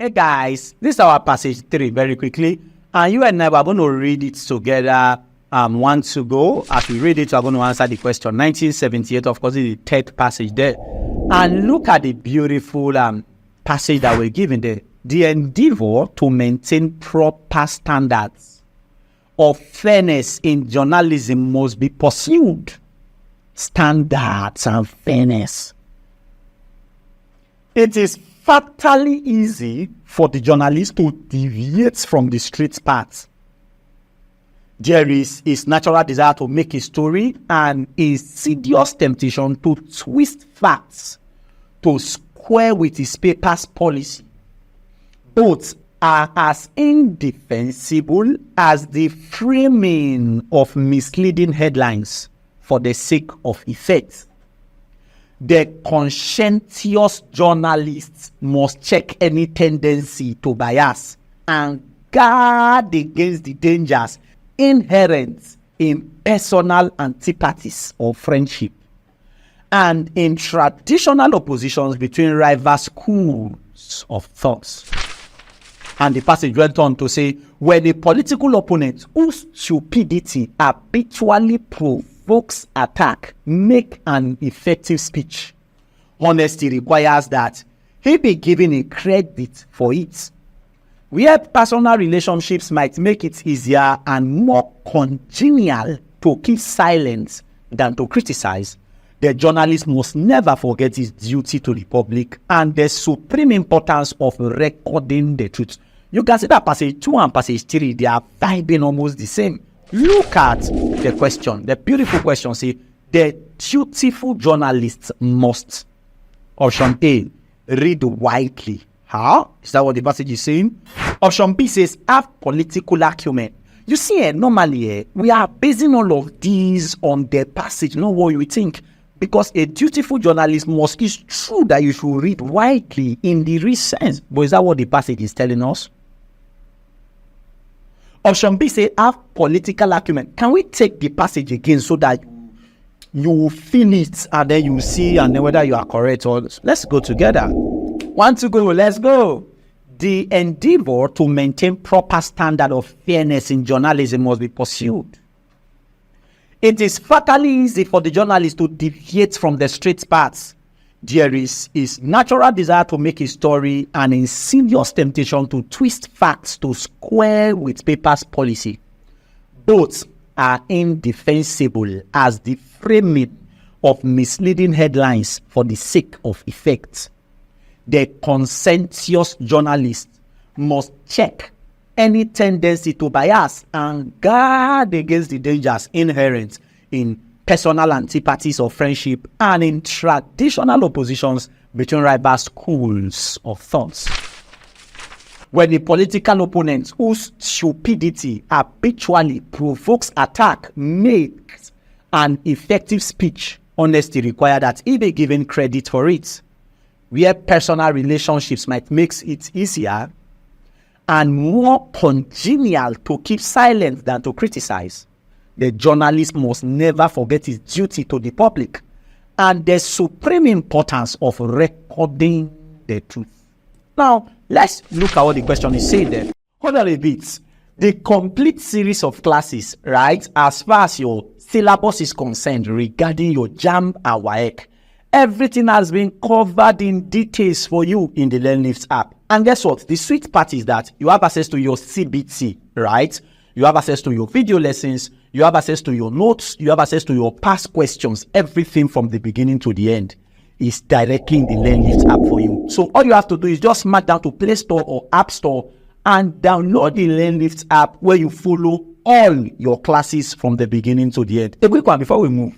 Hey guys, this is our passage 3 very quickly. And you and I are going to read it together. One to go. As we read it, we are going to answer the question. 1978, of course, is the third passage there. And look at the beautiful passage that we're given there. The endeavor to maintain proper standards of fairness in journalism must be pursued. Standards and fairness. It is fatally easy for the journalist to deviate from the straight path. There is his natural desire to make a story and insidious temptation to twist facts to square with his paper's policy. Both are as indefensible as the framing of misleading headlines for the sake of effect. The conscientious journalists must check any tendency to bias and guard against the dangers inherent in personal antipathies or friendship and in traditional oppositions between rival schools of thoughts. And the passage went on to say, when a political opponent whose stupidity habitually provokes attack make an effective speech, honesty requires that he be given a credit for it. Where personal relationships might make it easier and more congenial to keep silent than to criticize, the journalist must never forget his duty to the public and the supreme importance of recording the truth. You can see that passage 2 and passage 3, they are vibing almost the same. Look at the question, the beautiful question. See, the dutiful journalist must, option A, read widely. How? Is that what the passage is saying? Option B says, have political acumen. You see, normally, we are basing all of these on the passage, not what you think. Because a dutiful journalist must, it's true that you should read widely in the real sense. But is that what the passage is telling us? Option B says, have political acumen. Can we take the passage again so that you feel it and then you see and then whether you are correct or let's go together. 1, 2, go, let's go. The endeavor to maintain proper standard of fairness in journalism must be pursued. It is fatally easy for the journalist to deviate from the straight paths. There is his natural desire to make a story and insidious temptation to twist facts to square with paper's policy. Both are indefensible as the framing of misleading headlines for the sake of effect. The conscientious journalist must check any tendency to bias and guard against the dangers inherent in personal antipathies or friendship and in traditional oppositions between rival schools of thoughts. When a political opponent whose stupidity habitually provokes attack makes an effective speech, honesty requires that he be given credit for it. Where personal relationships might make it easier and more congenial to keep silent than to criticize, the journalist must never forget his duty to the public and the supreme importance of recording the truth. Now, let's look at what the question is saying there. Hold on a bit. The complete series of classes, right, as far as your syllabus is concerned regarding your Jamb and WAEC, everything has been covered in details for you in the LearnLift app. And guess what? The sweet part is that you have access to your CBT, right? You have access to your video lessons. You have access to your notes. You have access to your past questions. Everything from the beginning to the end is directly in the LearnLift app for you. So all you have to do is just mark down to Play Store or App Store and download the LearnLift app where you follow all your classes from the beginning to the end. A quick one before we move.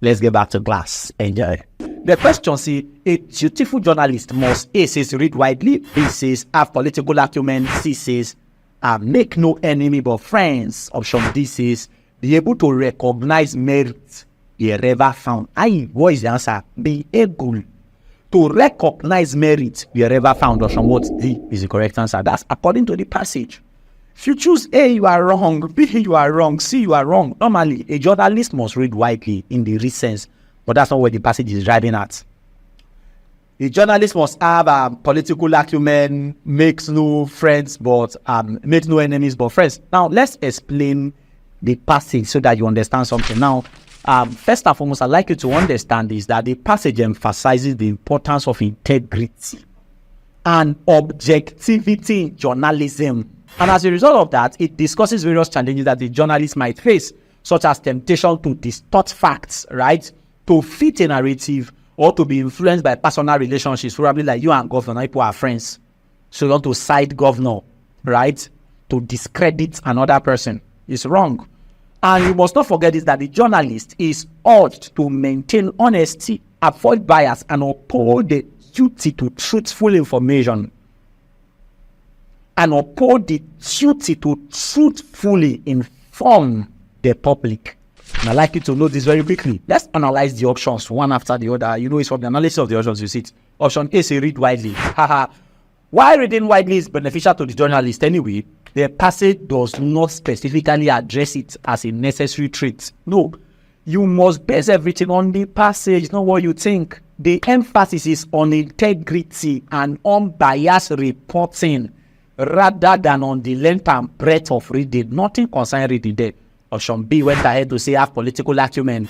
Let's get back to class. Enjoy. The question says, a dutiful journalist must, A says, read widely, B says, have political acumen, C says, make no enemy but friends. Option D says, be able to recognize merit wherever found. What is the answer? Be able to recognize merit wherever found. Option what? D is the correct answer. That's according to the passage. If you choose A, you are wrong. B, you are wrong. C, you are wrong. Normally, a journalist must read widely in the real sense, but that's not what the passage is driving at. A journalist must have political acumen, makes no friends, but makes no enemies but friends. Now, let's explain the passage so that you understand something. Now, first and foremost, I'd like you to understand is that the passage emphasizes the importance of integrity and objectivity in journalism. And as a result of that, it discusses various challenges that the journalist might face, such as temptation to distort facts, right? To fit a narrative, or to be influenced by personal relationships, probably like you and governor, people are friends. So you want to side governor, right? To discredit another person. It's wrong. And you must not forget is that the journalist is urged to maintain honesty, avoid bias, and uphold the duty to truthful information. And uphold the duty to truthfully inform the public. And I'd like you to know this very quickly. Let's analyze the options one after the other. You know, it's from the analysis of the options you see it. Option A say read widely. Why reading widely is beneficial to the journalist anyway, the passage does not specifically address it as a necessary trait. No, you must base everything on the passage, not what you think. The emphasis is on integrity and unbiased reporting rather than on the length and breadth of reading. Nothing concerning reading there. Option B went ahead to say have political acumen.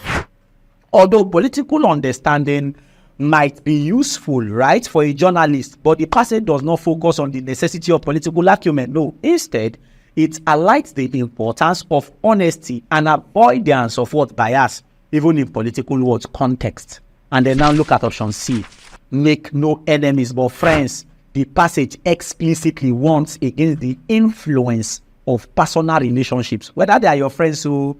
Although political understanding might be useful, right, for a journalist, but the passage does not focus on the necessity of political acumen. No, instead, it highlights the importance of honesty and avoidance of what bias, even in political words context. And then now look at option C. Make no enemies but friends. The passage explicitly warns against the influence of personal relationships, whether they are your friends or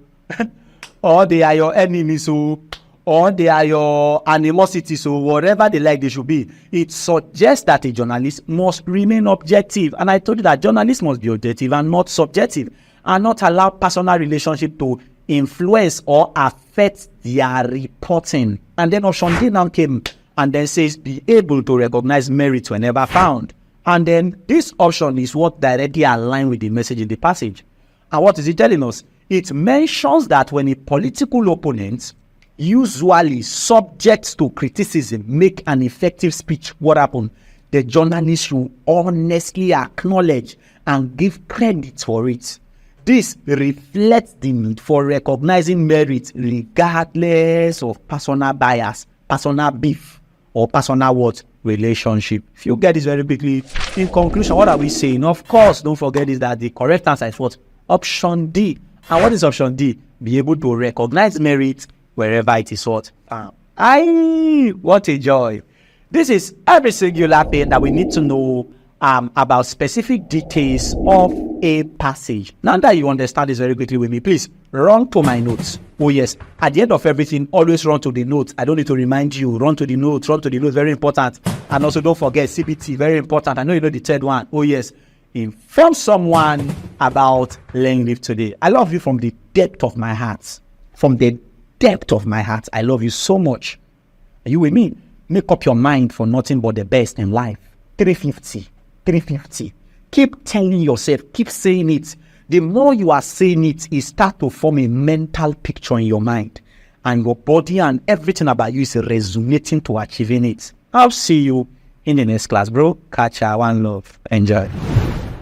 they are your enemies or they are your animosities or whatever they like they should be. It suggests that a journalist must remain objective. And I told you that journalists must be objective and not subjective, and not allow personal relationship to influence or affect their reporting. And then option D now came and then says be able to recognize merit whenever found. And then this option is what directly aligns with the message in the passage. And what is it telling us? It mentions that when a political opponent, usually subject to criticism, make an effective speech, what happened? The journalist should honestly acknowledge and give credit for it. This reflects the need for recognizing merit regardless of personal bias, personal beef, or personal what? Relationship. If you get this very quickly, in conclusion, what are we saying? Of course, don't forget is that the correct answer is what? Option D. And what is option D? Be able to recognize merit wherever it is what? What a joy. This is every singular thing that we need to know about specific details of a passage. Now that you understand this very quickly with me, please run to my notes. Oh yes, at the end of everything, always run to the notes. I don't need to remind you, run to the notes, very important. And also don't forget CBT, very important. I know you know the third one. Oh yes, inform someone about laying leave today. I love you from the depth of my heart. From the depth of my heart, I love you so much. Are you with me? Make up your mind for nothing but the best in life. 350. Keep telling yourself, keep saying it. The more you are saying it, it starts to form a mental picture in your mind. And your body and everything about you is resonating to achieving it. I'll see you in the next class, bro. Catch ya. One love. Enjoy.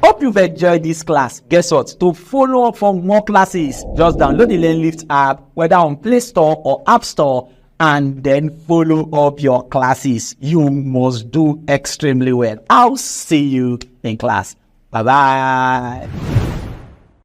Hope you've enjoyed this class. Guess what? To follow up for more classes, just download the Learn Lift app, whether on Play Store or App Store, and then follow up your classes. You must do extremely well. I'll see you in class. Bye-bye.